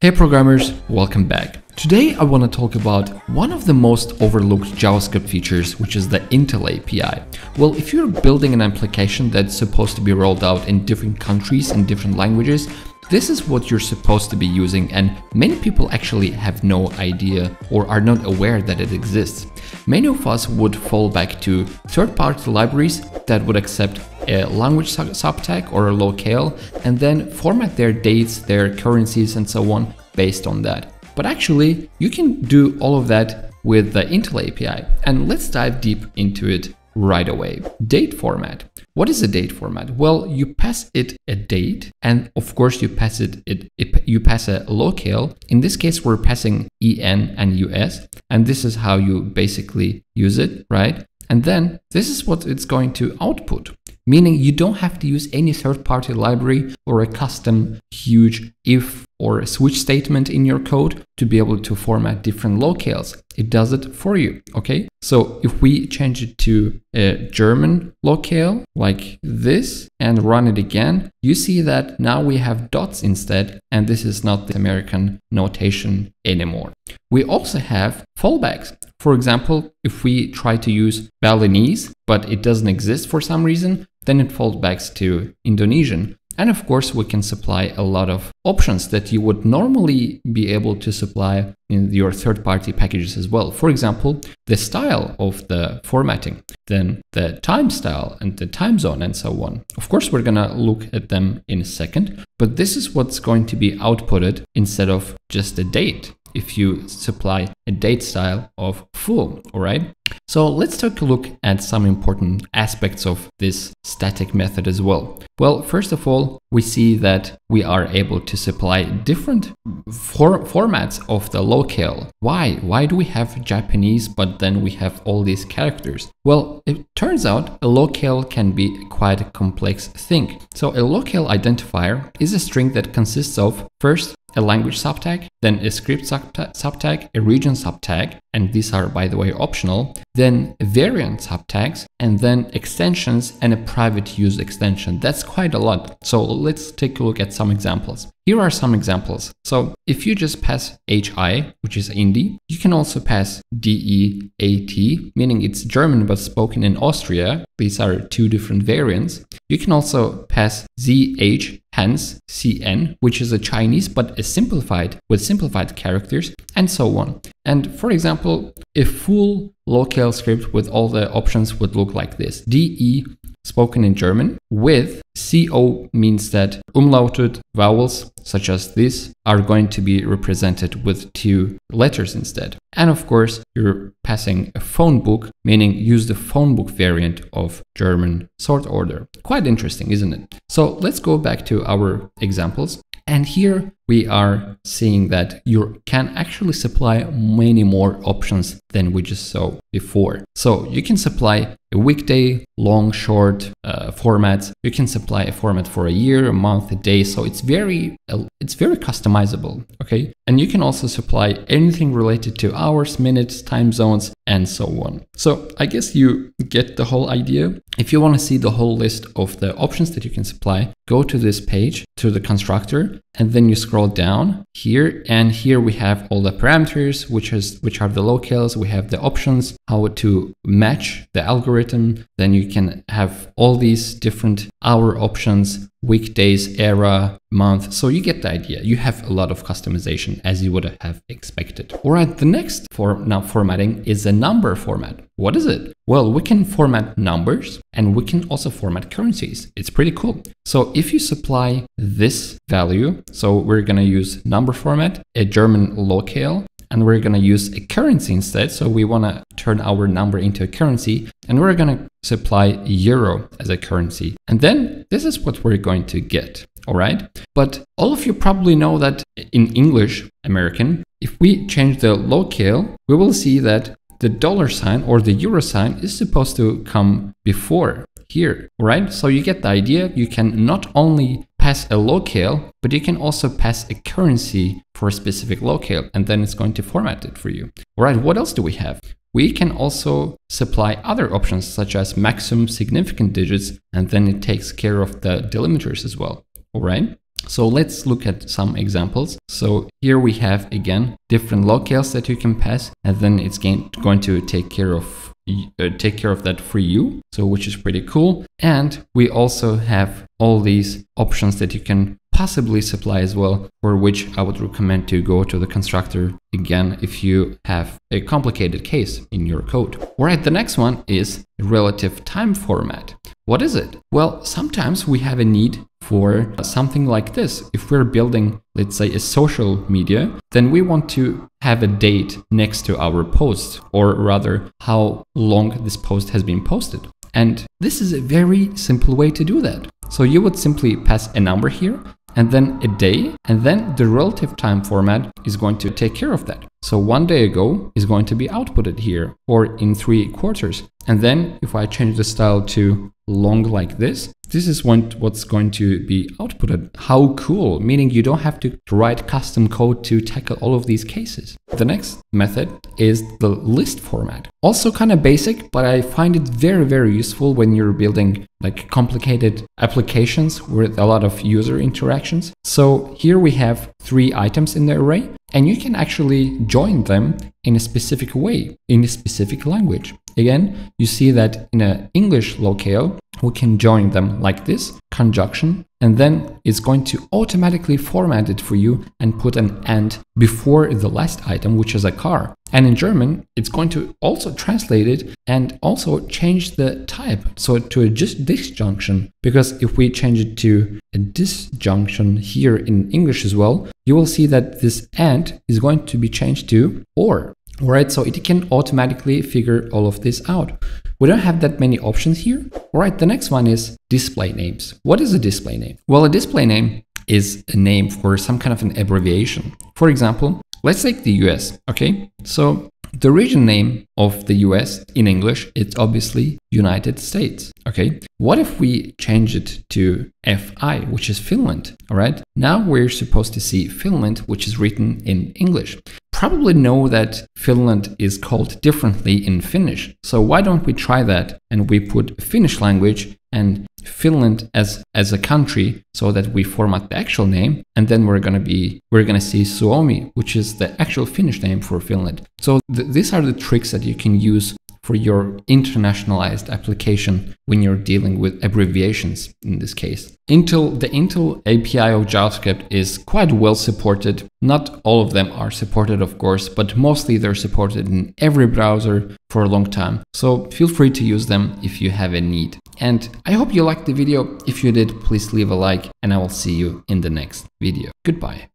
Hey programmers, welcome back. Today I want to talk about one of the most overlooked JavaScript features, which is the Intl API. Well, if you're building an application that's supposed to be rolled out in different countries and different languages, this is what you're supposed to be using, and many people actually have no idea or are not aware that it exists. Many of us would fall back to third-party libraries that would accept a language subtag or a locale and then format their dates, their currencies and so on based on that. But actually, you can do all of that with the Intl API, and let's dive deep into it right away. Date format. What is a date format? Well, you pass it a date, and of course you pass you pass a locale. In this case, we're passing EN and US, and this is how you basically use it, right? And then this is what it's going to output, meaning you don't have to use any third-party library or a custom huge if or a switch statement in your code to be able to format different locales. It does it for you, okay? So if we change it to a German locale like this and run it again, you see that now we have dots instead, and this is not the American notation anymore. We also have fallbacks. For example, if we try to use Balinese, but it doesn't exist for some reason, then it falls back to Indonesian. And of course, we can supply a lot of options that you would normally be able to supply in your third-party packages as well. For example, the style of the formatting, then the time style and the time zone and so on. Of course, we're gonna look at them in a second, but this is what's going to be outputted instead of just a date if you supply a date style of full, all right? So let's take a look at some important aspects of this static method as well. Well, first of all, we see that we are able to supply different formats of the locale. Why? Why do we have Japanese, but then we have all these characters? Well, it turns out a locale can be quite a complex thing. So a locale identifier is a string that consists of first a language subtag, then a script subtag, a region subtag, and these are, by the way, optional, then variant subtags, and then extensions and a private use extension. That's quite a lot. So let's take a look at some examples. Here are some examples. So if you just pass HI, which is Indie, you can also pass DEAT, meaning it's German but spoken in Austria. These are two different variants. You can also pass ZH, hence CN, which is a Chinese but a simplified with simplified characters, and so on. And for example, a full locale script with all the options would look like this. DE spoken in German with CO means that umlauted vowels such as this are going to be represented with two letters instead. And of course, you're passing a phone book, meaning use the phone book variant of German sort order. Quite interesting, isn't it? So let's go back to our examples. And here we are seeing that you can actually supply many more options than we just saw before. So you can supply a weekday, long, short formats. You can supply a format for a year, a month, a day. So it's very customizable, okay? And you can also supply anything related to hours, minutes, time zones, and so on. So I guess you get the whole idea. If you want to see the whole list of the options that you can supply, go to this page, to the constructor, and then you scroll down here, and here we have all the parameters, which are the locales. We have the options, how to match the algorithm. Then you can have all these different hour options, weekdays, era, month. So you get the idea. You have a lot of customization as you would have expected. All right, the next formatting is a number format. What is it? Well, we can format numbers and we can also format currencies. It's pretty cool. So if you supply this value, so we're going to use number format, a German locale, and we're going to use a currency instead. So we want to turn our number into a currency, and we're going to supply euro as a currency. And then this is what we're going to get. All right. But all of you probably know that in English, American, if we change the locale, we will see that the dollar sign or the euro sign is supposed to come before here. All right. So you get the idea. You can not only pass a locale, but you can also pass a currency for a specific locale, and then it's going to format it for you. All right. What else do we have? We can also supply other options such as maximum significant digits, and then it takes care of the delimiters as well. All right. So let's look at some examples. So here we have again different locales that you can pass, and then it's going to take care of that for you, so which is pretty cool. And we also have all these options that you can possibly supply as well, for which I would recommend to go to the constructor again if you have a complicated case in your code. All right, the next one is relative time format. What is it? Well, sometimes we have a need for something like this. If we're building, let's say, a social media, then we want to have a date next to our post, or rather how long this post has been posted. And this is a very simple way to do that. So you would simply pass a number here, and then a day, and then the relative time format is going to take care of that. So 1 day ago is going to be outputted here, or in 3 quarters. And then if I change the style to long like this is what's going to be outputted. How cool, meaning you don't have to write custom code to tackle all of these cases. The next method is the list format. Also kind of basic, but I find it very, very useful when you're building like complicated applications with a lot of user interactions. So here we have 3 items in the array, and you can actually join them in a specific way, in a specific language. Again, you see that in an English locale, we can join them like this, conjunction, and then it's going to automatically format it for you and put an and before the last item, which is a car. And in German, it's going to also translate it and also change the type, so to a disjunction, because if we change it to a disjunction here in English as well, you will see that this and is going to be changed to or. All right, so it can automatically figure all of this out. We don't have that many options here. All right, the next one is display names. What is a display name? Well, a display name is a name for some kind of an abbreviation. For example, let's take the US, okay? So the region name of the US in English, it's obviously United States, okay? What if we change it to FI, which is Finland, all right? Now we're supposed to see Finland, which is written in English. Probably know that Finland is called differently in Finnish. So why don't we try that and we put Finnish language and Finland as a country, so that we format the actual name, and then we're gonna see Suomi, which is the actual Finnish name for Finland. So these are the tricks that you can use for your internationalized application when you're dealing with abbreviations in this case. The Intl API of JavaScript is quite well supported. Not all of them are supported, of course, but mostly they're supported in every browser for a long time. So feel free to use them if you have a need. And I hope you liked the video. If you did, please leave a like, and I will see you in the next video. Goodbye.